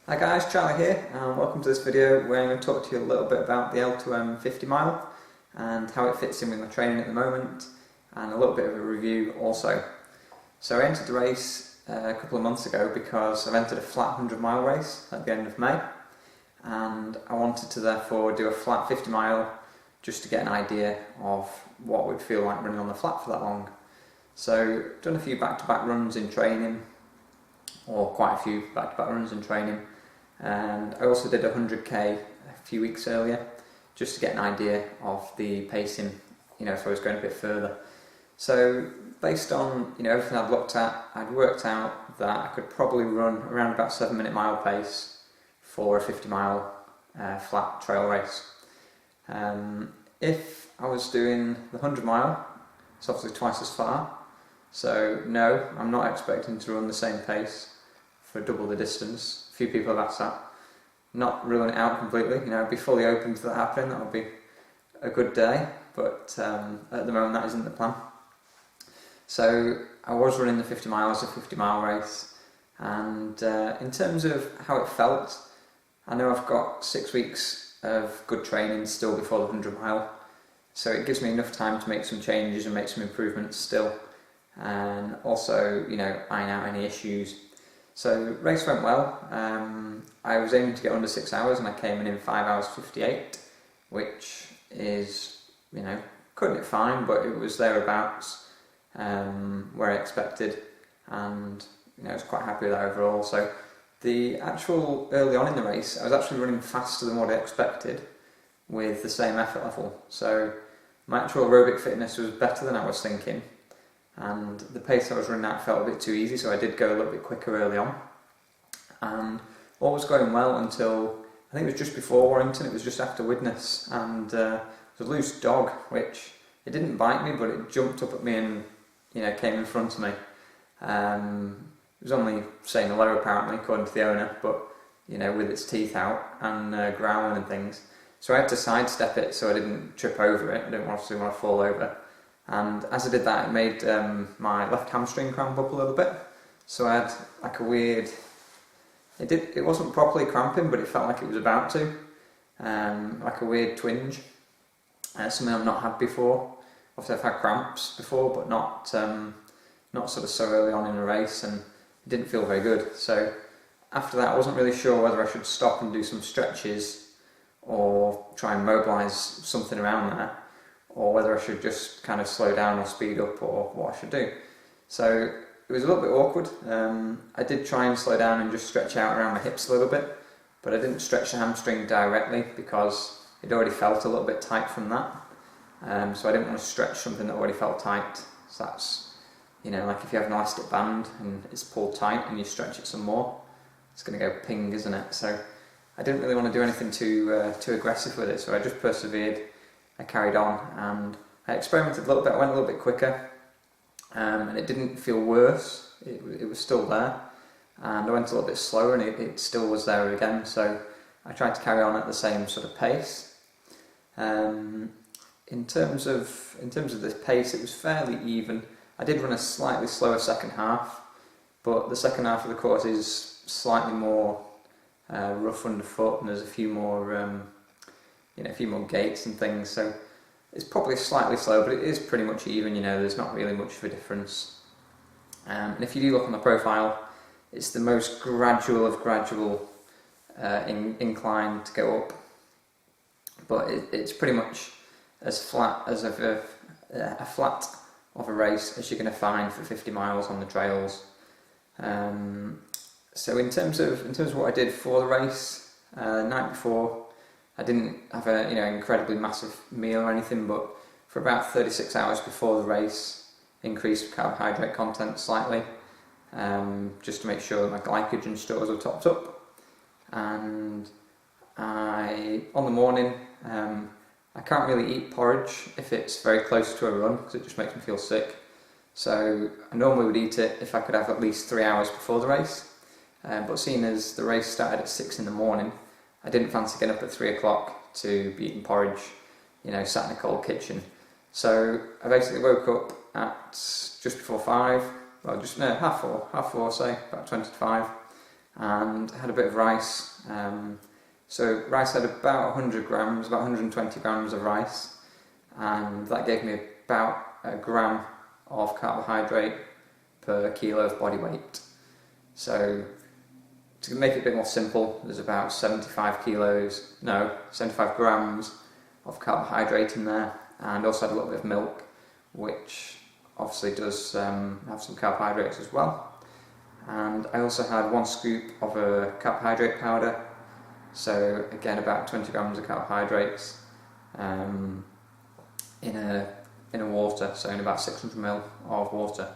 Hi guys, Charlie here, and welcome to this video where I'm going to talk to you a little bit about the L2M 50 mile and how it fits in with my training at the moment, and a little bit of a review also. So I entered the race a couple of months ago because I've entered a flat 100-mile race at the end of May, and I wanted to therefore do a flat 50 mile just to get an idea of what it would feel like running on the flat for that long. So I've done a few back-to-back runs in training, or quite a few back-to-back runs in training, and I also did a 100k a few weeks earlier just to get an idea of the pacing, if I was going a bit further. So based on everything I'd looked at, I'd worked out that I could probably run around about 7-minute mile pace for a 50 mile flat trail race. If I was doing the 100 mile, it's obviously twice as far, so no, I'm not expecting to run the same pace for double the distance. A few people have asked that. Not ruling it out completely, I'd be fully open to that happening. That would be a good day, but at the moment that isn't the plan. So I was running the 50 miles, a 50-mile race, and in terms of how it felt, I know I've got 6 weeks of good training still before the 100 mile, so it gives me enough time to make some changes and make some improvements still, and also iron out any issues. So the race went well. I was aiming to get under 6 hours and I came in 5 hours 58, which is, couldn't hit fine, but it was thereabouts where I expected, and I was quite happy with that overall. So the actual early on in the race, I was actually running faster than what I expected with the same effort level. So my actual aerobic fitness was better than I was thinking, and the pace I was running at felt a bit too easy, so I did go a little bit quicker early on. And all was going well until, I think it was just before Warrington, it was just after Widnes, and there was a loose dog, which, it didn't bite me, but it jumped up at me and came in front of me. It was only saying hello apparently, according to the owner, but with its teeth out and growling and things. So I had to sidestep it so I didn't trip over it. I didn't want to fall over. And as I did that, it made my left hamstring cramp up a little bit. So I had like a weird, it wasn't properly cramping, but it felt like it was about to, like a weird twinge. Something I've not had before. Obviously I've had cramps before, but not sort of so early on in a race, and it didn't feel very good. So after that I wasn't really sure whether I should stop and do some stretches or try and mobilise something around there, or whether I should just kind of slow down or speed up, or what I should do. So it was a little bit awkward. I did try and slow down and just stretch out around my hips a little bit, but I didn't stretch the hamstring directly because it already felt a little bit tight from that. So I didn't want to stretch something that already felt tight. So that's, like if you have an elastic band and it's pulled tight and you stretch it some more, it's going to go ping, isn't it? So I didn't really want to do anything too aggressive with it, so I just persevered. I carried on and I experimented a little bit. I went a little bit quicker, and it didn't feel worse. It was still there, and I went a little bit slower, and it still was there again. So I tried to carry on at the same sort of pace. In terms of this pace, it was fairly even. I did run a slightly slower second half, but the second half of the course is slightly more rough underfoot, and there's a few more a few more gates and things, so it's probably slightly slow, but it is pretty much even. There's not really much of a difference. And if you do look on the profile, it's the most gradual of gradual incline to go up, but it's pretty much as flat as a flat of a race as you're going to find for 50 miles on the trails. So in terms of what I did for the race, the night before, I didn't have an incredibly massive meal or anything, but for about 36 hours before the race, increased carbohydrate content slightly, just to make sure that my glycogen stores were topped up. And on the morning, I can't really eat porridge if it's very close to a run, because it just makes me feel sick. So I normally would eat it if I could have at least 3 hours before the race, but seeing as the race started at 6 in the morning, I didn't fancy getting up at 3 o'clock to be eating porridge, sat in a cold kitchen. So I basically woke up at just before 5, well, half four say, about 20 to 5, and had a bit of rice. So rice had about 100 grams, about 120 grams of rice, and that gave me about a gram of carbohydrate per kilo of body weight. So to make it a bit more simple, there's about 75 grams of carbohydrate in there, and also had a little bit of milk, which obviously does have some carbohydrates as well. And I also had 1 scoop of a carbohydrate powder, so again about 20 grams of carbohydrates in a water, so in about 600 ml of water.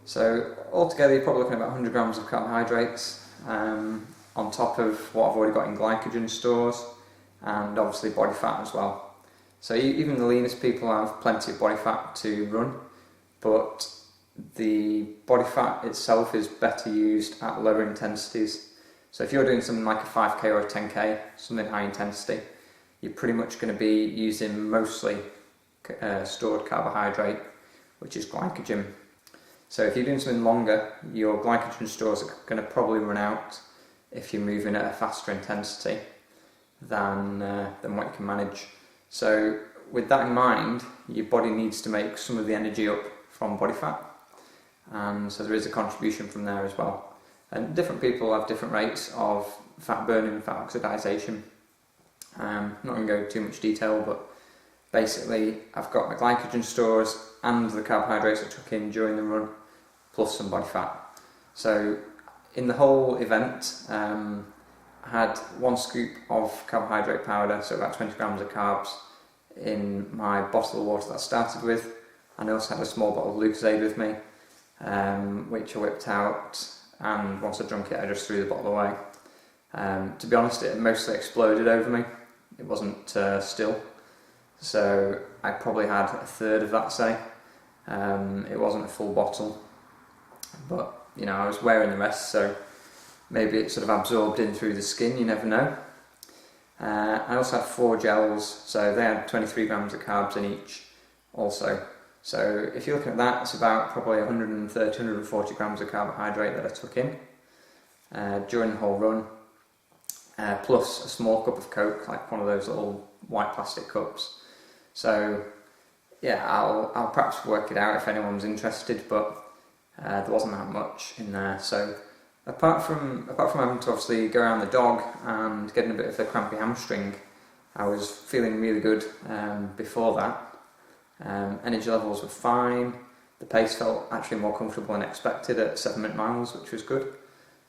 So altogether you're probably looking at about 100 grams of carbohydrates on top of what I've already got in glycogen stores, and obviously body fat as well. So even the leanest people have plenty of body fat to run, but the body fat itself is better used at lower intensities. So if you're doing something like a 5k or a 10k, something high intensity, you're pretty much going to be using mostly stored carbohydrate, which is glycogen. So if you're doing something longer, your glycogen stores are going to probably run out if you're moving at a faster intensity than what you can manage. So with that in mind, your body needs to make some of the energy up from body fat, and so there is a contribution from there as well. And different people have different rates of fat burning and fat oxidation. I'm not going to go into too much detail, but basically I've got my glycogen stores and the carbohydrates I took in during the run, plus some body fat. So in the whole event, I had 1 scoop of carbohydrate powder, so about 20 grams of carbs, in my bottle of water that I started with, and I also had a small bottle of Lucozade with me, which I whipped out, and once I drank it I just threw the bottle away. To be honest, it mostly exploded over me. It wasn't still, so I probably had a third of that, say. It wasn't a full bottle, but you know, I was wearing the rest, so maybe it sort of absorbed in through the skin, you never know. I also had 4 gels, so they had 23 grams of carbs in each also. So if you're looking at that, it's about probably 130, 140 grams of carbohydrate that I took in during the whole run, plus a small cup of Coke, like one of those little white plastic cups. So yeah, I'll perhaps work it out if anyone's interested, but there wasn't that much in there. So apart from having to obviously go around the dog and getting a bit of a crampy hamstring, I was feeling really good before that. Energy levels were fine. The pace felt actually more comfortable than expected at 7-minute miles, which was good.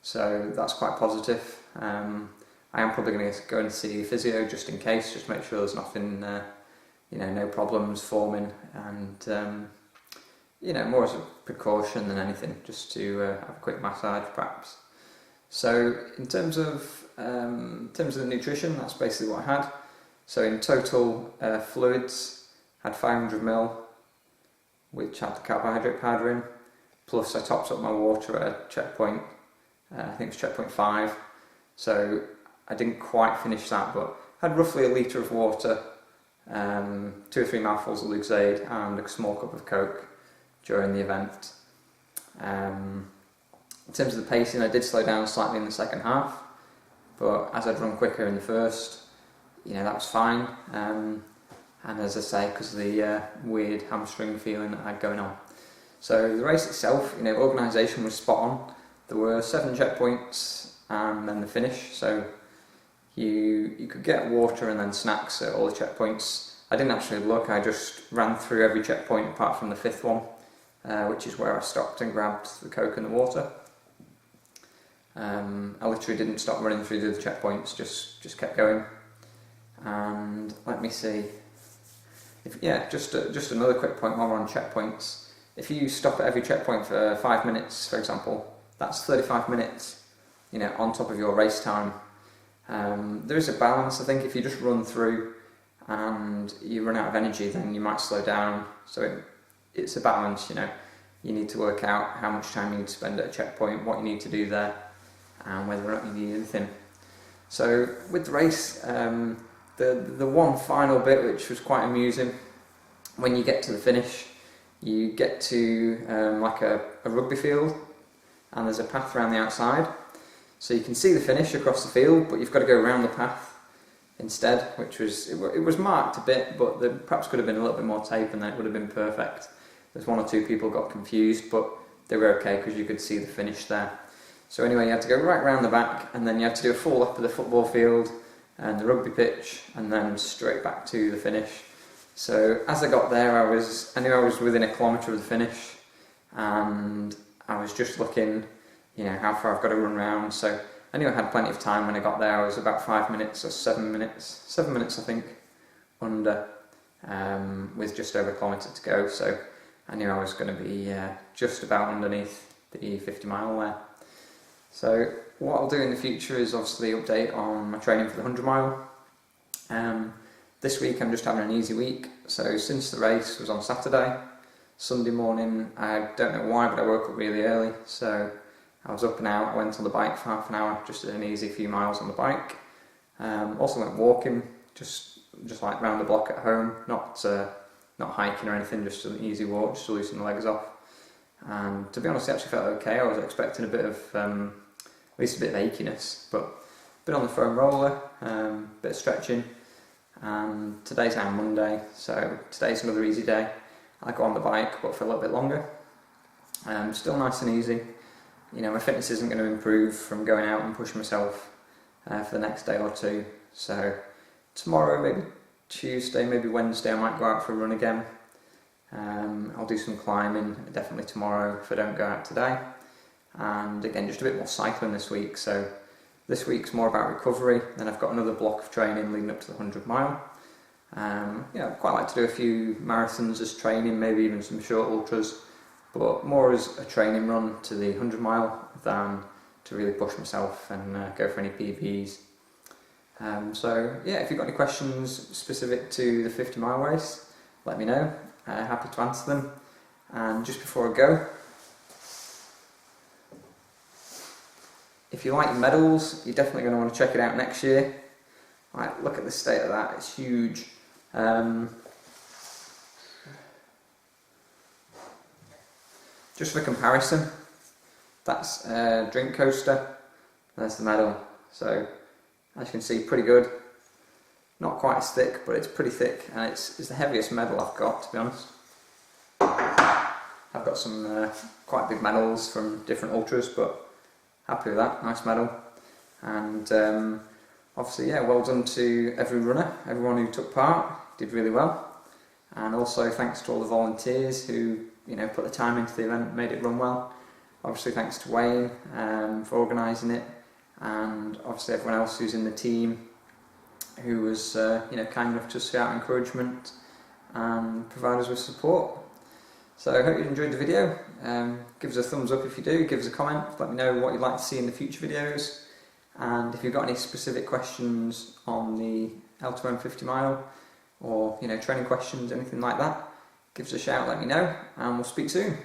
So that's quite positive. I am probably going to go and see a physio just in case, just to make sure there's nothing, no problems forming, and more as a precaution than anything, just to have a quick massage perhaps. So in terms of the nutrition, that's basically what I had. So in total, fluids had 500 ml, which had the carbohydrate powder in, plus I topped up my water at a checkpoint, I think it's checkpoint 5, so I didn't quite finish that, but had roughly a litre of water, 2 or 3 mouthfuls of Lucozade and a small cup of Coke during the event. In terms of the pacing, I did slow down slightly in the second half, but as I'd run quicker in the first, that was fine. And as I say, because of the weird hamstring feeling that I had going on. So the race itself, organisation was spot on. There were 7 checkpoints and then the finish, so you could get water and then snacks at all the checkpoints. I didn't actually look, I just ran through every checkpoint apart from the 5th one, which is where I stopped and grabbed the Coke and the water. I literally didn't stop running through the other checkpoints, just kept going. And let me see. Just another quick point while we're on checkpoints. If you stop at every checkpoint for 5 minutes, for example, that's 35 minutes, on top of your race time. There is a balance. I think if you just run through and you run out of energy, then you might slow down. So it's a balance, You need to work out how much time you need to spend at a checkpoint, what you need to do there, and whether or not you need anything. So with the race, the one final bit which was quite amusing, when you get to the finish, you get to like a rugby field, and there's a path around the outside. So you can see the finish across the field, but you've got to go around the path instead, which was, it was marked a bit, but there perhaps could have been a little bit more tape and then it would have been perfect. There's one or two people got confused, but they were okay because you could see the finish there. So anyway, you had to go right round the back, and then you had to do a full lap of the football field and the rugby pitch, and then straight back to the finish. So as I got there, I knew I was within a kilometre of the finish, and I was just looking, how far I've got to run round. So I knew I had plenty of time when I got there. I was about 5 minutes or 7 minutes, I think, under, with just over a kilometre to go. So I knew I was going to be just about underneath the 50 mile there. So what I'll do in the future is obviously update on my training for the 100 mile. This week I'm just having an easy week. So since the race was on Saturday, Sunday morning, I don't know why, but I woke up really early. So I was up and out. I went on the bike for half an hour, just did an easy few miles on the bike. Also went walking, just like round the block at home, not hiking or anything, just an easy walk, just to loosen the legs off. And to be honest, it actually felt okay. I was expecting a bit of, at least a bit of achiness, but been on the foam roller, bit of stretching. And today's now Monday, so today's another easy day. I go on the bike, but for a little bit longer. Still nice and easy. My fitness isn't going to improve from going out and pushing myself for the next day or two. So tomorrow, maybe Tuesday, maybe Wednesday, I might go out for a run again. I'll do some climbing, definitely tomorrow if I don't go out today. And again, just a bit more cycling this week. So this week's more about recovery. Then I've got another block of training leading up to the 100 mile. I'd quite like to do a few marathons as training, maybe even some short ultras, but more as a training run to the 100 mile than to really push myself and go for any PBs. If you've got any questions specific to the 50 mile race, let me know. Happy to answer them. And just before I go, if you like medals, you're definitely going to want to check it out next year. Right, look at the state of that, it's huge. Just for comparison, that's a drink coaster, there's the medal. So as you can see, pretty good. Not quite as thick, but it's pretty thick, and it's the heaviest medal I've got, to be honest. I've got some quite big medals from different ultras, but happy with that, nice medal. And obviously, well done to every runner, everyone who took part, did really well. And also thanks to all the volunteers who put the time into the event, made it run well. Obviously thanks to Wayne for organising it, and obviously everyone else who's in the team who was kind enough to shout encouragement and provide us with support. So I hope you enjoyed the video. Give us a thumbs up if you do, give us a comment, let me know what you'd like to see in the future videos. And if you've got any specific questions on the L2M 50 mile, or training questions, anything like that, give us a shout, let me know, and we'll speak soon.